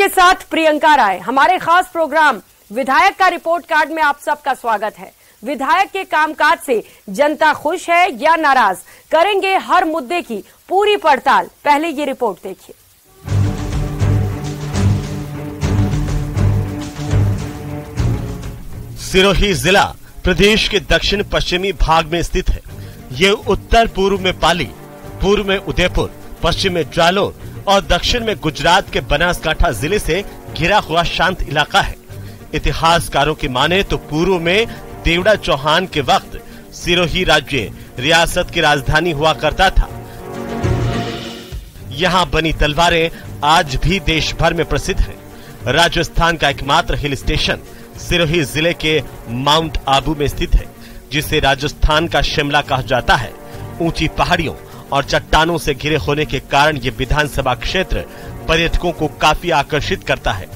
साथ प्रियंका राय। हमारे खास प्रोग्राम विधायक का रिपोर्ट कार्ड में आप सबका स्वागत है। विधायक के कामकाज से जनता खुश है या नाराज, करेंगे हर मुद्दे की पूरी पड़ताल। पहले ये रिपोर्ट देखिए। सिरोही जिला प्रदेश के दक्षिण पश्चिमी भाग में स्थित है। ये उत्तर पूर्व में पाली, पूर्व में उदयपुर, पश्चिम में जालोर और दक्षिण में गुजरात के बनासकांठा जिले से घिरा हुआ शांत इलाका है। इतिहासकारों की माने तो पूर्व में देवड़ा चौहान के वक्त सिरोही राज्य रियासत की राजधानी हुआ करता था। यहाँ बनी तलवारें आज भी देश भर में प्रसिद्ध हैं। राजस्थान का एकमात्र हिल स्टेशन सिरोही जिले के माउंट आबू में स्थित है, जिसे राजस्थान का शिमला कहा जाता है। ऊंची पहाड़ियों और चट्टानों से घिरे होने के कारण ये विधानसभा क्षेत्र पर्यटकों को काफी आकर्षित करता है।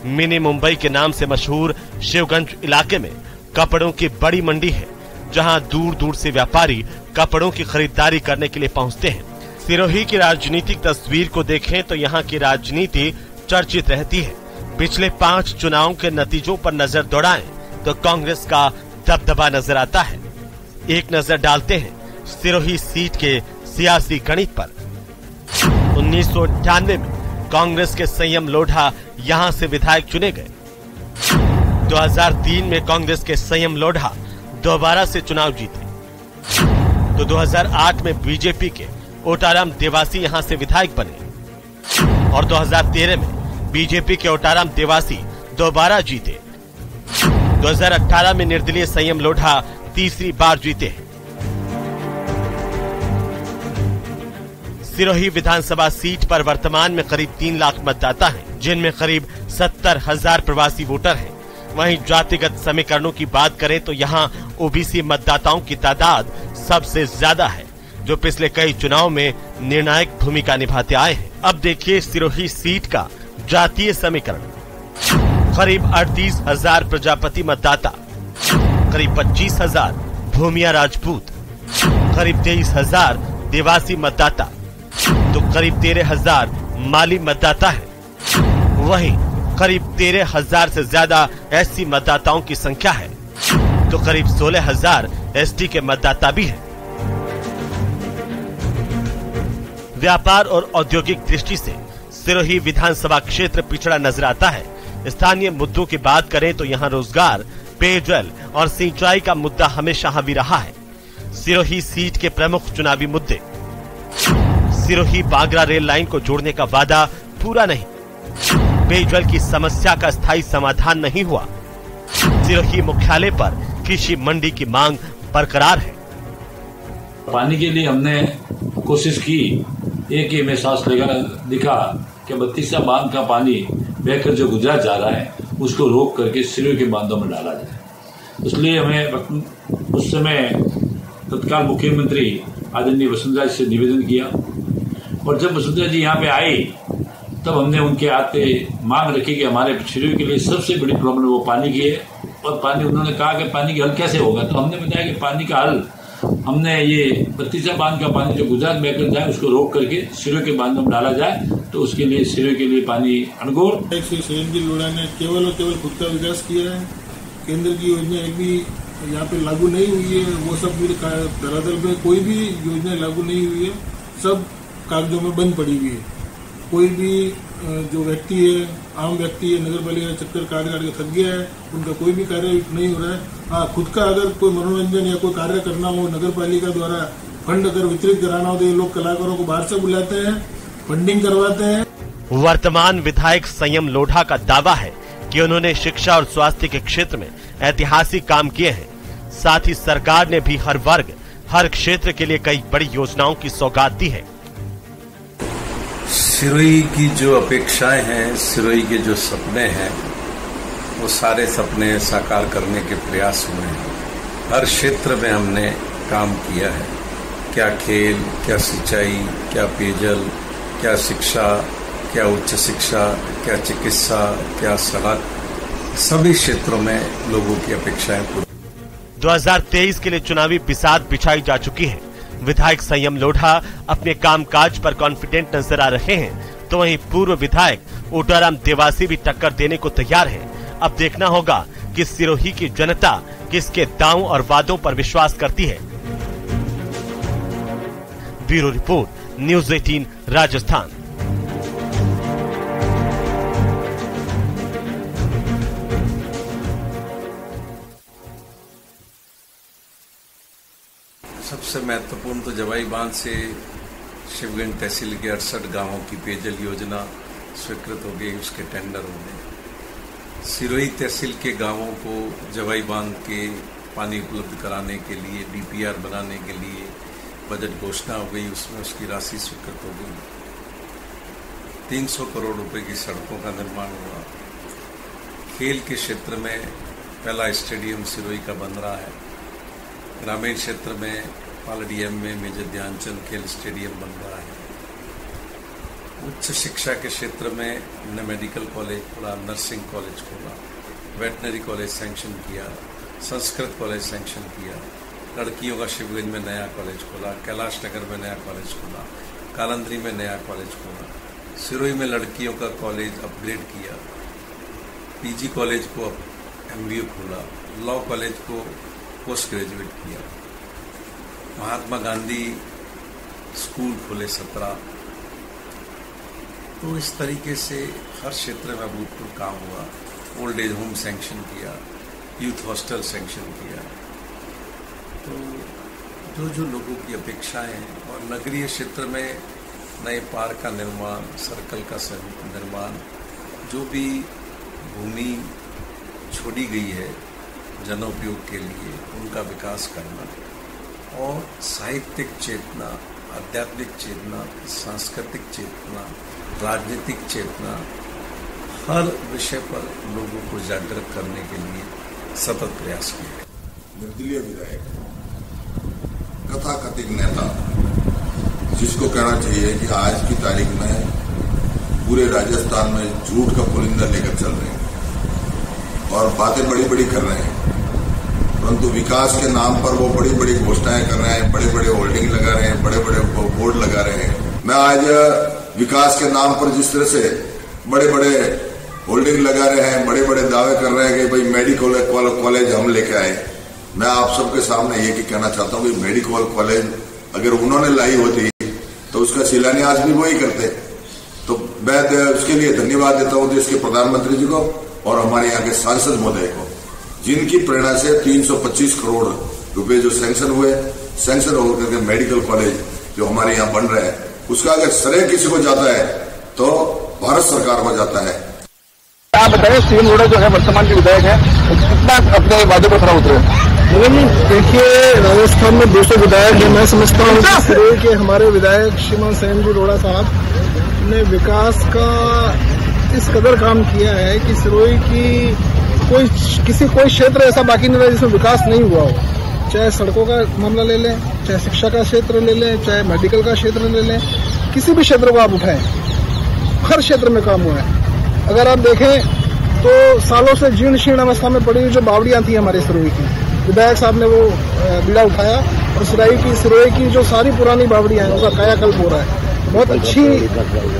मिनी मुंबई के नाम से मशहूर शिवगंज इलाके में कपड़ों की बड़ी मंडी है, जहां दूर दूर से व्यापारी कपड़ों की खरीदारी करने के लिए पहुंचते हैं। सिरोही की राजनीतिक तस्वीर को देखें तो यहाँ की राजनीति चर्चित रहती है। पिछले 5 चुनावों के नतीजों पर नजर दौड़ाएं तो कांग्रेस का दबदबा नजर आता है। एक नजर डालते हैं सिरोही सीट के सियासी गणित पर। 1998 में कांग्रेस के संयम लोढ़ा यहां से विधायक चुने गए। 2003 में कांग्रेस के संयम लोढ़ा दोबारा से चुनाव जीते तो 2008 में बीजेपी के ओटाराम देवासी यहां से विधायक बने और 2013 में बीजेपी के ओटाराम देवासी दोबारा जीते। 2018 में निर्दलीय संयम लोढ़ा तीसरी बार जीते हैं। सिरोही विधानसभा सीट पर वर्तमान में करीब 3 लाख मतदाता हैं, जिनमें करीब 70,000 प्रवासी वोटर हैं। वहीं जातिगत समीकरणों की बात करें तो यहाँ ओबीसी मतदाताओं की तादाद सबसे ज्यादा है, जो पिछले कई चुनाव में निर्णायक भूमिका निभाते आए हैं। अब देखिए सिरोही सीट का जातीय समीकरण। करीब 38,000 प्रजापति मतदाता, करीब 25,000 भूमिया राजपूत, करीब 23,000 देवासी मतदाता, तो करीब 13,000 माली मतदाता है। वहीं करीब 13,000 से ज्यादा एससी मतदाताओं की संख्या है, तो करीब 16,000 एसटी के मतदाता भी हैं। व्यापार और औद्योगिक दृष्टि से सिरोही विधानसभा क्षेत्र पिछड़ा नजर आता है। स्थानीय मुद्दों की बात करें तो यहाँ रोजगार, पेयजल और सिंचाई का मुद्दा हमेशा हावी रहा है। सिरोही सीट के प्रमुख चुनावी मुद्दे: सिरोही बागरा रेल लाइन को जोड़ने का वादा पूरा नहीं, पेयजल की समस्या का स्थायी समाधान नहीं हुआ, सिरोही मुख्यालय पर कृषि मंडी की मांग बरकरार है। पानी के लिए हमने कोशिश की, एक ही में सांस दिखा कि 32 बांध का पानी बहकर जो गुजरात जा रहा है उसको रोक करके सिरोही के बांधों में डाला जाए। इसलिए हमें उस समय तत्काल मुख्यमंत्री आदरणीय वसुंधरा जी से निवेदन किया और जब वसुंधरा जी यहाँ पे आई तब हमने उनके हाथ पे मांग रखी कि हमारे सिरोही के लिए सबसे बड़ी प्रॉब्लम वो पानी की है। और पानी, उन्होंने कहा कि पानी का हल कैसे होगा, तो हमने बताया कि पानी का हल हमने ये 32 बांध का पानी जो गुजरात बहकर जाए उसको रोक करके सिरोही के बांधों में डाला जाए, तो उसके लिए सिरोही के लिए पानी अनगोर। संयम जी लोढ़ा ने केवल और केवल खुद का विकास किया है। केंद्र की योजना एक भी यहाँ पे लागू नहीं हुई है। वो सब धरातल पे कोई भी योजना लागू नहीं हुई है, सब कागजों में बंद पड़ी हुई है। कोई भी जो व्यक्ति है, आम व्यक्ति है, नगर पालिका चक्कर काट के थक गया है, उनका कोई भी कार्य नहीं हो रहा है। हाँ, खुद का अगर कोई मनोरंजन या कोई कार्य करना हो, नगर पालिका द्वारा फंड अगर वितरित कराना हो तो ये लोग कलाकारों को बाहर से बुलाते हैं, फंडिंग करवाते हैं। वर्तमान विधायक संयम लोढ़ा का दावा है कि उन्होंने शिक्षा और स्वास्थ्य के क्षेत्र में ऐतिहासिक काम किए हैं। साथ ही सरकार ने भी हर वर्ग, हर क्षेत्र के लिए कई बड़ी योजनाओं की सौगात दी है। सिरोही की जो अपेक्षाएं हैं, सिरोही के जो सपने हैं, वो सारे सपने साकार करने के प्रयास हुए हैं। हर क्षेत्र में हमने काम किया है। क्या खेल, क्या सिंचाई, क्या पेयजल, क्या शिक्षा, क्या उच्च शिक्षा, क्या चिकित्सा, क्या सड़क, सभी क्षेत्रों में लोगों की अपेक्षाएं पूरी। 2023 के लिए चुनावी बिसात बिछाई जा चुकी है। विधायक संयम लोढ़ा अपने कामकाज पर कॉन्फिडेंट नजर आ रहे हैं, तो वहीं पूर्व विधायक ओटाराम देवासी भी टक्कर देने को तैयार है। अब देखना होगा कि सिरोही की जनता किसके दावों और वादों पर विश्वास करती है। Bureau report, news 18 Rajasthan. सबसे महत्वपूर्ण तो जवाई बांध से शिवगंज तहसील के 68 गांवों की पेयजल योजना स्वीकृत हो गई, उसके टेंडर हो गए। सिरोही तहसील के गांवों को जवाई बांध के पानी उपलब्ध कराने के लिए डीपीआर बनाने के लिए बजट घोषणा हो गई, उसमें उसकी राशि स्वीकृत हो गई। 300 करोड़ रुपए की सड़कों का निर्माण हुआ। खेल के क्षेत्र में पहला स्टेडियम सिरोही का बन रहा है। ग्रामीण क्षेत्र में पालडीएम में मेजर ध्यानचंद खेल स्टेडियम बन रहा है। उच्च शिक्षा के क्षेत्र में हमने मेडिकल कॉलेज खोला, नर्सिंग कॉलेज खोला, वेटनरी कॉलेज सैंक्शन किया, संस्कृत कॉलेज सैंक्शन किया। लड़कियों का शिवगंज में नया कॉलेज खोला, कैलाश नगर में नया कॉलेज खोला, कालंद्री में नया कॉलेज खोला। सिरोही में लड़कियों का कॉलेज अपग्रेड किया, पीजी कॉलेज को एमबीए खोला, लॉ कॉलेज को पोस्ट ग्रेजुएट किया। महात्मा गांधी स्कूल खोले 17। तो इस तरीके से हर क्षेत्र में अभूतपूर्व काम हुआ। ओल्ड एज होम सैंक्शन किया, यूथ हॉस्टल सैंक्शन किया। तो जो लोगों की अपेक्षाएं हैं, और नगरीय क्षेत्र में नए पार्क का निर्माण, सर्कल का निर्माण, जो भी भूमि छोड़ी गई है जनोपयोग के लिए, उनका विकास करना, और साहित्यिक चेतना, आध्यात्मिक चेतना, सांस्कृतिक चेतना, राजनीतिक चेतना, हर विषय पर लोगों को जागृत करने के लिए सतत प्रयास किए। निर्दलीय विधायक, कथाकथित नेता, जिसको कहना चाहिए कि आज की तारीख में पूरे राजस्थान में झूठ का पुलिंदा लेकर चल रहे हैं और बातें बड़ी बड़ी कर रहे हैं, परंतु विकास के नाम पर वो बड़ी बड़ी घोषणाएं कर रहे हैं, बड़े बड़े होल्डिंग लगा रहे हैं, बड़े बड़े बोर्ड लगा रहे हैं। मैं आज विकास के नाम पर जिस तरह से बड़े बड़े होल्डिंग लगा रहे हैं, बड़े बड़े दावे कर रहे हैं कि भाई मेडिकल कॉलेज हम लेके आए, मैं आप सबके सामने ये कहना चाहता हूँ कि मेडिकल कॉलेज अगर उन्होंने लाई होती तो उसका शिलान्यास भी वही करते। तो मैं उसके लिए धन्यवाद देता हूँ देश के प्रधानमंत्री जी को और हमारे यहाँ के सांसद महोदय को, जिनकी प्रेरणा से 325 करोड़ रुपए जो सैंक्शन होकर के मेडिकल कॉलेज जो हमारे यहाँ बन रहा है, उसका अगर श्रेय किसी को जाता है तो भारत सरकार को जाता है। आप बताइए, सीएम रोड़ा जो है वर्तमान के विधायक है, कितना अपने वादे पर खरा उतरे? देखिए, राजस्थान में 200 विधायक है। मैं समझता हूँ कि सिरोही के हमारे विधायक श्रीमान सेन जी रोड़ा साहब ने विकास का इस कदर काम किया है कि सिरोही की कोई क्षेत्र ऐसा बाकी नहीं रहा जिसमें विकास नहीं हुआ हो। चाहे सड़कों का मामला ले लें, चाहे शिक्षा का क्षेत्र ले लें, चाहे मेडिकल का क्षेत्र ले लें, किसी भी क्षेत्र को आप उठाएं, हर क्षेत्र में काम हुआ है। अगर आप देखें तो सालों से जीर्ण शीर्ण अवस्था में पड़ी हुई जो बावड़ियां थी हमारे सिरोही की, विधायक साहब ने वो बीड़ा उठाया और सिरोही की जो सारी पुरानी बावड़ियां हैं उनका कायाकल्प हो रहा है। बहुत अच्छी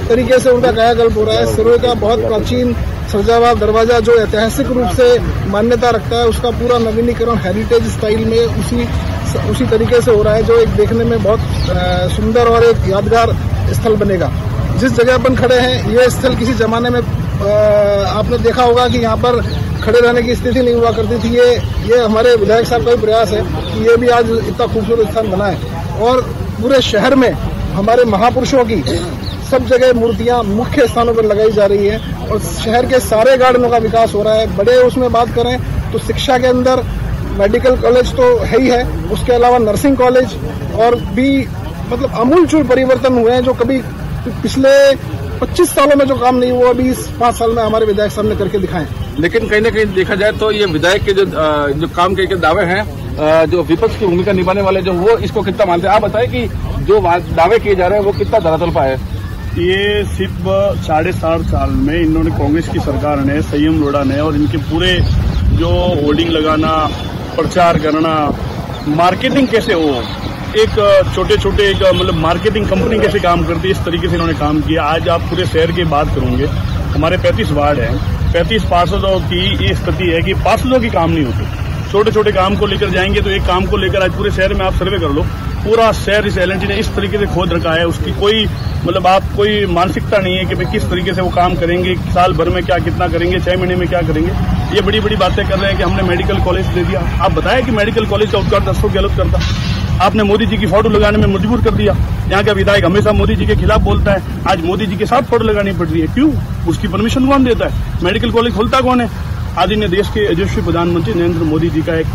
तरीके से उनका कायाकल्प हो रहा है। सिरोही का बहुत प्राचीन सजावाद दरवाजा जो ऐतिहासिक रूप से मान्यता रखता है, उसका पूरा नवीनीकरण हेरिटेज स्टाइल में उसी तरीके से हो रहा है, जो एक देखने में बहुत सुंदर और एक यादगार स्थल बनेगा। जिस जगह अपन खड़े हैं, ये स्थल किसी जमाने में आपने देखा होगा कि यहाँ पर खड़े रहने की स्थिति नहीं हुआ करती थी। ये हमारे विधायक साहब का भी प्रयास है कि ये भी आज इतना खूबसूरत स्थान बना है। और पूरे शहर में हमारे महापुरुषों की सब जगह मूर्तियां मुख्य स्थानों पर लगाई जा रही है और शहर के सारे गार्डनों का विकास हो रहा है। बड़े उसमें बात करें तो शिक्षा के अंदर मेडिकल कॉलेज तो है ही है, उसके अलावा नर्सिंग कॉलेज और भी मतलब आमूलचूल परिवर्तन हुए हैं जो कभी पिछले 25 सालों में जो काम नहीं हुआ अभी 5 साल में हमारे विधायक साहब ने करके दिखाए। लेकिन कहीं न कहीं देखा जाए तो ये विधायक के जो काम के दावे हैं, जो विपक्ष की भूमिका निभाने वाले जो वो इसको कितना मानते हैं? आप बताएं कि जो दावे किए जा रहे हैं वो कितना धरातल पर है? ये सिर्फ 7.5 साल में इन्होंने कांग्रेस की सरकार ने, संयम रोड़ा ने और इनके पूरे जो होर्डिंग लगाना, प्रचार करना, मार्केटिंग कैसे हो, एक छोटे छोटे एक मतलब मार्केटिंग कंपनी कैसे काम करती है, इस तरीके से इन्होंने काम किया। आज आप पूरे शहर की बात करोगे, हमारे 35 वार्ड हैं, 35 पार्षदों की ये स्थिति है कि पार्षदों की काम नहीं होती। छोटे छोटे काम को लेकर जाएंगे तो एक काम को लेकर आज पूरे शहर में आप सर्वे कर लो, पूरा शहर इस एलएनटी ने इस तरीके से खोद रखा है, उसकी कोई मतलब आप कोई मानसिकता नहीं है कि भाई किस तरीके से वो काम करेंगे, साल भर में क्या कितना करेंगे, 6 महीने में क्या करेंगे। ये बड़ी बड़ी बातें कर रहे हैं कि हमने मेडिकल कॉलेज दे दिया। आप बताया कि मेडिकल कॉलेज का उद्घाटन अशोक गहलोत करता, आपने मोदी जी की फोटो लगाने में मजबूर कर दिया। यहाँ का विधायक हमेशा मोदी जी के खिलाफ बोलता है, आज मोदी जी के साथ फोटो लगानी पड़ रही है। क्यों? उसकी परमिशन कौन देता है? मेडिकल कॉलेज खोलता कौन है? आदरणीय देश के यशस्वी प्रधानमंत्री नरेंद्र मोदी जी का एक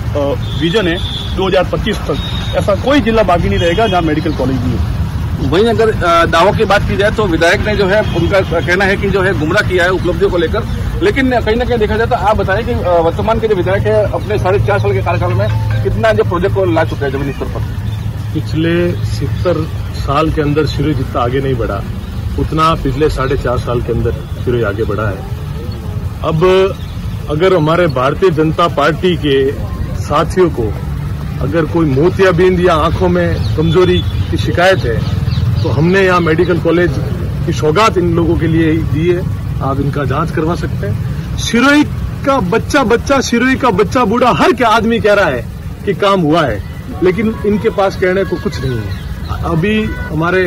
विजन है 2025 तक ऐसा कोई जिला बाकी नहीं रहेगा जहां मेडिकल कॉलेज भी हो। वहीं अगर दावों की बात की जाए तो विधायक ने जो है उनका कहना है कि जो है गुमराह किया है उपलब्धियों को लेकर, लेकिन कहीं ना कहीं देखा जाए तो आप बताएं कि वर्तमान के जो विधायक है अपने 4.5 साल के कार्यकाल में कितना जो प्रोजेक्ट को ला चुके हैं जमीनी स्तर पर। पिछले 70 साल के अंदर सिरोही जितना आगे नहीं बढ़ा उतना पिछले 4.5 साल के अंदर सिरोही आगे बढ़ा है। अब अगर हमारे भारतीय जनता पार्टी के साथियों को अगर कोई मोतियाबिंद या आंखों में कमजोरी की शिकायत है तो हमने यहाँ मेडिकल कॉलेज की सौगात इन लोगों के लिए दी है। आप इनका जांच करवा सकते हैं। सिरोही का बच्चा सिरोही का बच्चा बूढ़ा हर क्या आदमी कह रहा है कि काम हुआ है, लेकिन इनके पास कहने को कुछ नहीं है। अभी हमारे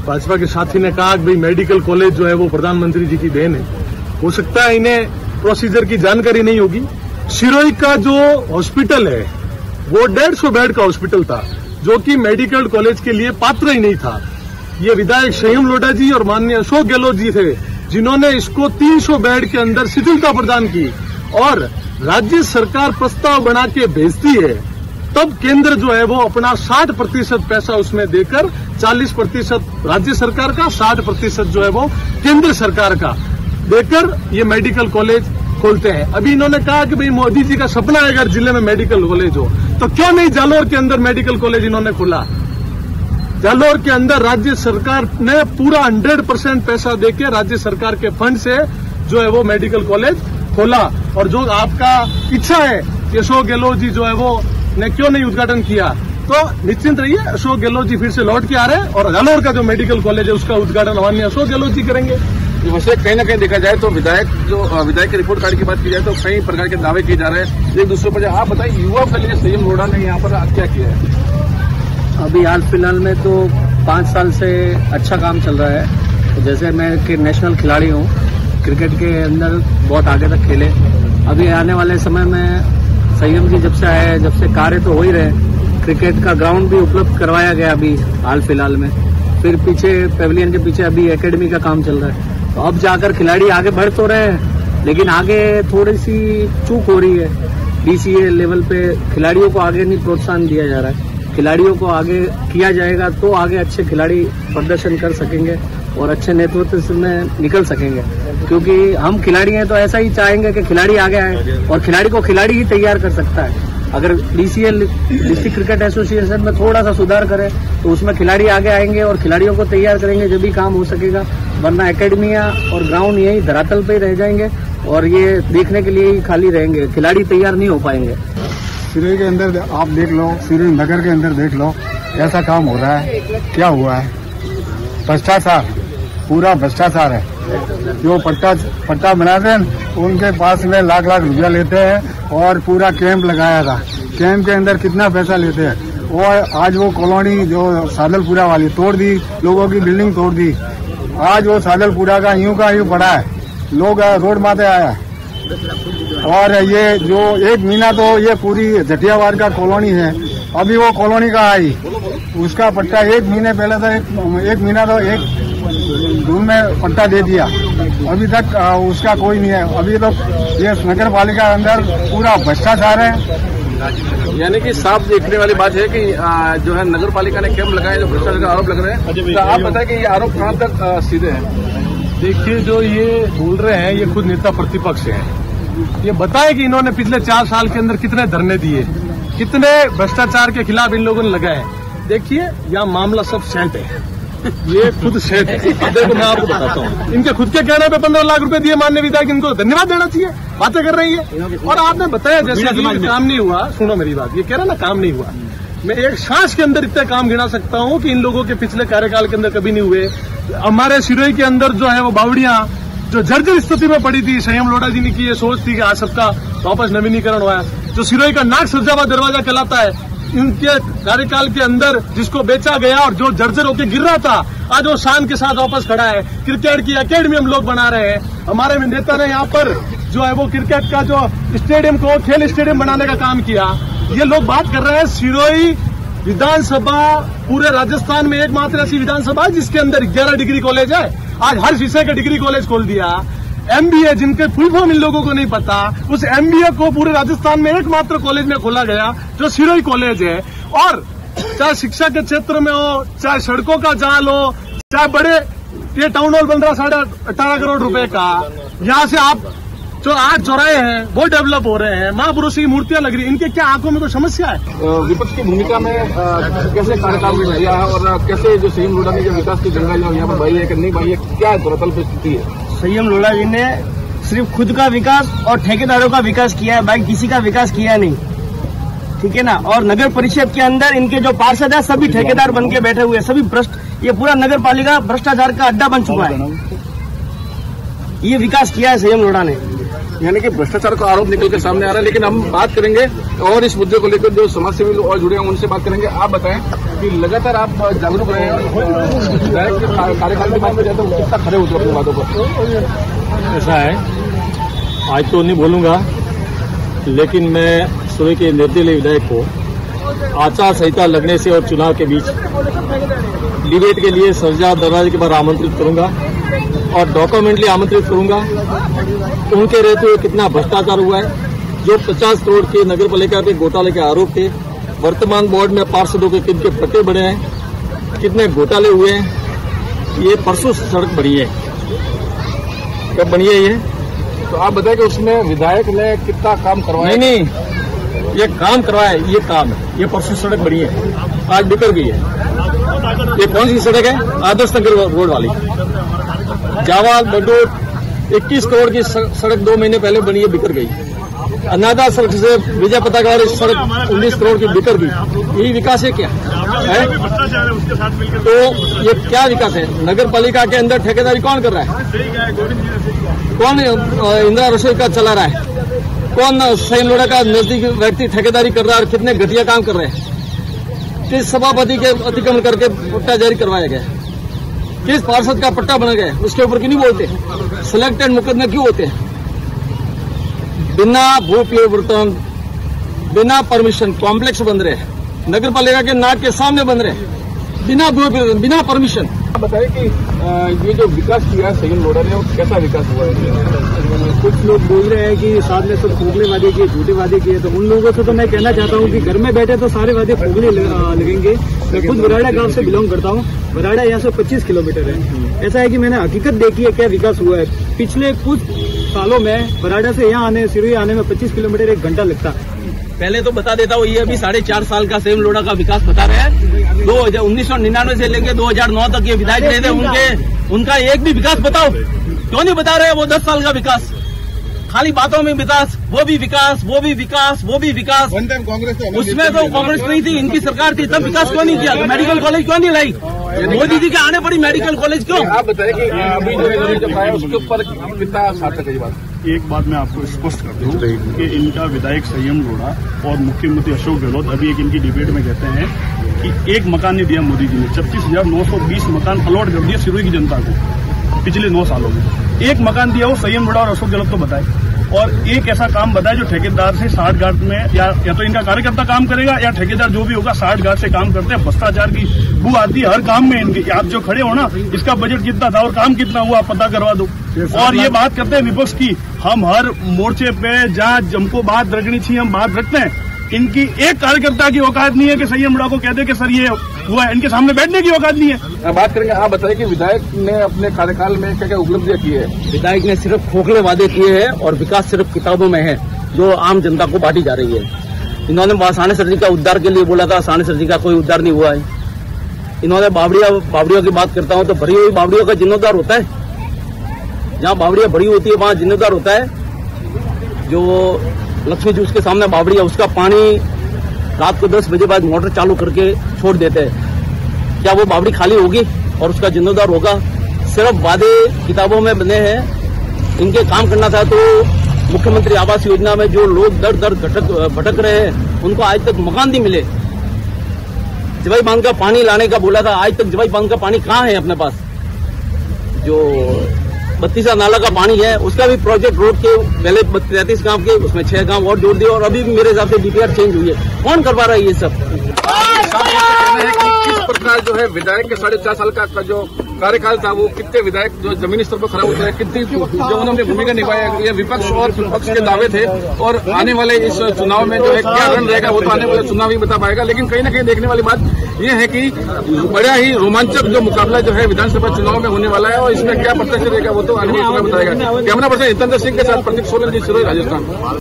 भाजपा के साथी ने कहा कि भाई मेडिकल कॉलेज जो है वो प्रधानमंत्री जी की देन है। हो सकता है इन्हें प्रोसीजर की जानकारी नहीं होगी। सिरोही का जो हॉस्पिटल है वो 150 बेड का हॉस्पिटल था जो कि मेडिकल कॉलेज के लिए पात्र ही नहीं था। ये विधायक संयम लोढ़ा जी और माननीय अशोक गहलोत जी थे जिन्होंने इसको 300 बेड के अंदर शिथिलता प्रदान की और राज्य सरकार प्रस्ताव बना के भेजती है, तब केंद्र जो है वो अपना 60% पैसा उसमें देकर 40% राज्य सरकार का 60% जो है वो केंद्र सरकार का देकर ये मेडिकल कॉलेज खोलते हैं। अभी इन्होंने कहा कि भाई मोदी जी का सपना है अगर जिले में मेडिकल कॉलेज हो, तो क्यों नहीं जालोर के अंदर मेडिकल कॉलेज इन्होंने खोला। जालोर के अंदर राज्य सरकार ने पूरा 100% पैसा देके राज्य सरकार के फंड से जो है वो मेडिकल कॉलेज खोला। और जो आपका इच्छा है कि अशोक गहलोत जी जो है वो ने क्यों नहीं उद्घाटन किया, तो निश्चिंत रहिए, अशोक गहलोत जी फिर से लौट के आ रहे हैं और जालोर का जो मेडिकल कॉलेज है उसका उद्घाटन माननीय अशोक गहलोत जी करेंगे। वैसे कहीं ना कहीं देखा जाए तो विधायक के रिपोर्ट कार्ड की बात की जाए तो कई प्रकार के दावे किए जा रहे हैं एक दूसरे पर। आप बताइए युवा के लिए संयम लोढ़ा ने यहाँ पर क्या किया है? अभी हाल फिलहाल में तो 5 साल से अच्छा काम चल रहा है। जैसे मैं नेशनल खिलाड़ी हूँ, क्रिकेट के अंदर बहुत आगे तक खेले। अभी आने वाले समय में संयम जी जब से आए, जब से कार्य तो हो ही रहे, क्रिकेट का ग्राउंड भी उपलब्ध करवाया गया अभी हाल फिलहाल में। फिर पीछे पेविलियन के पीछे अभी एकेडमी का काम चल रहा है। तो अब जाकर खिलाड़ी आगे बढ़ तो रहे हैं, लेकिन आगे थोड़ी सी चूक हो रही है। डीसीए लेवल पे खिलाड़ियों को आगे नहीं प्रोत्साहन दिया जा रहा है। खिलाड़ियों को आगे किया जाएगा तो आगे अच्छे खिलाड़ी प्रदर्शन कर सकेंगे और अच्छे नेतृत्व में निकल सकेंगे। क्योंकि हम खिलाड़ी हैं तो ऐसा ही चाहेंगे कि खिलाड़ी आगे आए, और खिलाड़ी को खिलाड़ी ही तैयार कर सकता है। अगर डीसीएल डिस्ट्रिक्ट क्रिकेट एसोसिएशन में थोड़ा सा सुधार करें तो उसमें खिलाड़ी आगे आएंगे और खिलाड़ियों को तैयार करेंगे जब भी काम हो सकेगा। वरना एकेडमियां और ग्राउंड यही धरातल पे ही रह जाएंगे और ये देखने के लिए ही खाली रहेंगे, खिलाड़ी तैयार नहीं हो पाएंगे। सिरोही के अंदर आप देख लो, सिरोही नगर के अंदर देख लो, ऐसा काम हो रहा है। क्या हुआ है? भ्रष्टाचार, पूरा भ्रष्टाचार है। जो पट्टा बनाते हैं उनके पास में लाख लाख रुपया लेते हैं और पूरा कैंप लगाया था। कैंप के अंदर कितना पैसा लेते हैं। और आज वो कॉलोनी जो सादलपुरा वाली तोड़ दी, लोगों की बिल्डिंग तोड़ दी। आज वो सादलपुरा का यूं पड़ा है, लोग रोड माथे आया। और ये जो 1 महीना तो ये पूरी जटियावाड़ का कॉलोनी है, अभी वो कॉलोनी का आई, उसका पट्टा 1 महीने पहले था, 1 महीना तो 1 जून में पट्टा दे दिया। अभी तक उसका कोई नहीं है। अभी तो ये नगर पालिका अंदर पूरा भ्रष्टाचार है। यानी कि साफ देखने वाली बात है कि जो है नगर पालिका ने कैंप लगाए जो भ्रष्टाचार का आरोप लग रहे हैं। तो आप बताएं कि ये आरोप कहाँ तक सीधे हैं? देखिए, जो ये बोल रहे हैं ये खुद नेता प्रतिपक्ष हैं। ये बताए कि इन्होंने पिछले 4 साल के अंदर कितने धरने दिए, कितने भ्रष्टाचार के खिलाफ इन लोगों ने लगाए। देखिए, यहाँ मामला सब सेट है, ये खुद सेट है। अब देखो, मैं आपको बताता हूँ, इनके खुद के कहने पे 15 लाख रुपए दिए माननीय विधायक, इनको धन्यवाद देना चाहिए। बातें कर रही है। और आपने बताया जैसे काम नहीं हुआ, सुनो मेरी बात, ये कह रहा ना काम नहीं हुआ, मैं एक सांस के अंदर इतने काम गिना सकता हूं कि इन लोगों के पिछले कार्यकाल के अंदर कभी नहीं हुए। हमारे सिरोही के अंदर जो है वो बावड़ियां जो जर्जर स्थिति में पड़ी थी, संयम लोढ़ा जी ने की ये सोच थी कि आज सबका वापस नवीनीकरण हुआ। जो सिरोही का नाग सरजावा दरवाजा कहलाता है, इनके कार्यकाल के अंदर जिसको बेचा गया और जो जर्जर होकर गिर रहा था, आज वो शान के साथ वापस खड़ा है। क्रिकेट की एकेडमी हम लोग बना रहे हैं। हमारे नेता ने यहाँ पर जो है वो क्रिकेट का जो स्टेडियम को खेल स्टेडियम बनाने का काम किया। ये लोग बात कर रहे हैं सिरोही विधानसभा पूरे राजस्थान में एकमात्र ऐसी विधानसभा है जिसके अंदर 11 डिग्री कॉलेज है। आज हर विषय का डिग्री कॉलेज खोल दिया। एमबीए जिनके फुल फॉर्म इन लोगों को नहीं पता, उस एमबीए को पूरे राजस्थान में एकमात्र कॉलेज में खोला गया जो सिरोही कॉलेज है। और चाहे शिक्षा के क्षेत्र में हो, चाहे सड़कों का जाल हो, चाहे बड़े ये टाउन हॉल बन रहा 18.5 करोड़ रुपए का, यहाँ से आप जो 8 चौराहे हैं वो डेवलप हो रहे हैं, महापुरुषों की मूर्तियां लग रही हैं। इनके क्या आंखों में कोई समस्या है? विपक्ष की भूमिका में कैसे कार्यकाल में रहा है और कैसे जो संयम लोढ़ा ने जो विकास की गंगा जो यहाँ पर भाई है कि नहीं भाई है, क्या धरातल पर स्थिति है? संयम लोढ़ा जी ने सिर्फ खुद का विकास और ठेकेदारों का विकास किया है, बाकी किसी का विकास किया नहीं, ठीक है ना। और नगर परिषद के अंदर इनके जो पार्षद है सभी ठेकेदार बन के बैठे हुए, सभी भ्रष्ट। ये पूरा नगर पालिका भ्रष्टाचार का अड्डा बन चुका है। ये विकास किया है संयम लोढ़ा ने, यानी कि भ्रष्टाचार का आरोप निकल कर सामने आ रहा है। लेकिन हम बात करेंगे और इस मुद्दे को लेकर जो समाजसेवी लोग और जुड़े हैं उनसे बात करेंगे। आप बताएं कि लगातार आप जागरूक रहे हैं, विधायक के कार्यकाल के बाद में जाते हैं, कितना खड़े होते हैं अपनी बातों पर? ऐसा है, आज तो नहीं बोलूंगा, लेकिन मैं सिरोही के निर्दलीय विधायक को आचार संहिता लगने से और चुनाव के बीच डिबेट के लिए सरजा दरवाजे के बाद आमंत्रित करूंगा और डॉक्यूमेंटली आमंत्रित करूंगा। उनके रहते हुए कितना भ्रष्टाचार हुआ है, जो 50 करोड़ के नगर पालिका के घोटाले के आरोप थे, वर्तमान बोर्ड में पार्षदों के किनके पट्टे बढ़े हैं, कितने घोटाले हुए हैं। ये परसों सड़क बनी है, कब बनी है ये? तो आप बताएं कि उसमें विधायक ने कितना काम करवाया? नहीं, ये काम करवाया, ये काम है। ये परसों सड़क बनी है, आज बिखर गई है। ये कौन सी सड़क है? आदर्श नगर रोड वाली जावाल बडोट 21 करोड़ की सड़क 2 महीने पहले बनी है, बिखर गई। अनादा सड़क से विजय पताकार सड़क 19 करोड़ की बिखर गई। यही विकास है क्या है? तो ये क्या विकास है? नगर पालिका के अंदर ठेकेदारी कौन कर रहा है? कौन इंदिरा रसोई का चला रहा है? कौन संयम लोढ़ा का नजदीक व्यक्ति ठेकेदारी कर रहा है और कितने घटिया काम कर रहे हैं? किस सभापति के अतिक्रमण करके पट्टा जारी करवाया गया? किस पार्षद का पट्टा बना गया? उसके ऊपर क्यों नहीं बोलते? सिलेक्टेड मुकदमे क्यों होते हैं? बिना भू परिवर्तन, बिना परमिशन कॉम्प्लेक्स बन रहे हैं, नगर पालिका के नाक के सामने बन रहे हैं, बिना भू परिवर्तन, बिना परमिशन। आप बताएं कि ये जो विकास किया संयम लोढ़ा ने, कैसा विकास हुआ है? कुछ लोग बोल रहे हैं कि साथ में सब खोखले वादे किए, झूठे वादे किए, तो उन लोगों से तो मैं कहना चाहता हूं कि घर में बैठे तो सारे वादे खोखले लगेंगे। मैं खुद बराड़ा गांव से बिलोंग करता हूं। बराड़ा यहाँ से 25 किलोमीटर है। ऐसा है कि मैंने हकीकत देखी है क्या विकास हुआ है। पिछले कुछ सालों में बराड़ा से यहाँ आने, सिरोही आने में 25 किलोमीटर 1 घंटा लगता। पहले तो बता देता हूँ, ये अभी 4.5 साल का संयम लोढ़ा का विकास बता रहे हैं। 1999 से लेकर 2009 तक ये विधायक रहे थे, उनका एक भी विकास बताओ, क्यों नहीं बता रहे? वो 10 साल का विकास, खाली बातों में विकास, वो भी विकास, वो भी विकास, वो भी विकास। उसमें तो कांग्रेस नहीं थी, इनकी सरकार थी, तब विकास क्यों नहीं किया? तो मेडिकल कॉलेज क्यों नहीं लाई? मोदी जी के आने पड़ी मेडिकल कॉलेज क्यों? आप बताइए कि अभी जो है उसके ऊपर कितना सार्थक है ये बात? एक बात मैं आपको स्पष्ट कर दूं कि इनका विधायक संयम लोढ़ा और मुख्यमंत्री अशोक गहलोत अभी एक इनकी डिबेट में कहते हैं कि एक मकान नहीं दिया मोदी जी ने, 36,920 मकान अलॉट कर दिया सिरोही की जनता को पिछले 9 सालों में। एक मकान दिया वो संयम लोढ़ा और अशोक गहलोत को बताए। और एक ऐसा काम बताए जो ठेकेदार से 60 गांठ में या तो इनका कार्यकर्ता काम करेगा या ठेकेदार जो भी होगा 60 गांठ से काम करते हैं। भ्रष्टाचार की बू आती है हर काम में इनकी। आप जो खड़े हो ना, इसका बजट कितना था और काम कितना हुआ आप पता करवा दो। और ये बात करते हैं विपक्ष की, हम हर मोर्चे पे जहाँ हमको बात रखनी चाहिए हम बात रखते हैं। इनकी एक कार्यकर्ता की औकात नहीं है कि संयम लोढ़ा को कह दे कि सर ये हुआ है, इनके सामने बैठने की औकात नहीं है। बात करेंगे, आप बताइए कि विधायक ने अपने कार्यकाल में क्या क्या उपलब्धियां की है? विधायक ने सिर्फ खोखले वादे किए हैं और विकास सिर्फ किताबों में है जो आम जनता को बांटी जा रही है। इन्होंने साने सर जी का उद्धार के लिए बोला था, साने सर जी का कोई उद्धार नहीं हुआ है। इन्होंने बावड़ियों की बात करता हूं तो भरी हुई बावड़ियों का जीर्णोद्धार होता है। जहां बावड़ियां भरी होती है वहां जीर्णोद्धार होता है। जो लक्ष्मी जी उसके सामने बावड़ी है, उसका पानी रात को 10 बजे बाद मोटर चालू करके छोड़ देते हैं। क्या वो बावड़ी खाली होगी और उसका जिम्मेदार होगा? सिर्फ वादे किताबों में बने हैं। इनके काम करना था तो मुख्यमंत्री आवास योजना में जो लोग दर दर भटक रहे हैं उनको आज तक मकान नहीं मिले। जवाई बांध का पानी लाने का बोला था, आज तक जवाई बांध का पानी कहाँ है अपने पास? जो 32 नाला का पानी है उसका भी प्रोजेक्ट रोड के पहले 33 गांव के उसमें 6 गांव और जोड़ दिए और अभी भी मेरे हिसाब से डीपीआर चेंज हुई है। कौन करवा रहा है ये सब? किस प्रकार जो है विधायक के 4.5 साल का जो कार्यकाल था वो कितने विधायक जो जमीनी स्तर पर खड़ा होते हैं, कितनी जो उन्होंने भूमिका निभाई, ये विपक्ष और पक्ष के दावे थे। और आने वाले इस चुनाव में जो है क्या रण रहेगा वो तो आने वाले चुनाव ही बता पाएगा। लेकिन कहीं ना कहीं देखने वाली बात यह है कि बड़ा ही रोमांचक जो मुकाबला जो है विधानसभा चुनाव में होने वाला है और इसमें क्या प्रत्यक्ष रहेगा वो तो आने वाले चुनाव बताएगा। कैमरा पर्सन हितेंद्र सिंह के साथ प्रतीक सोलन जी, सिरोही, राजस्थान।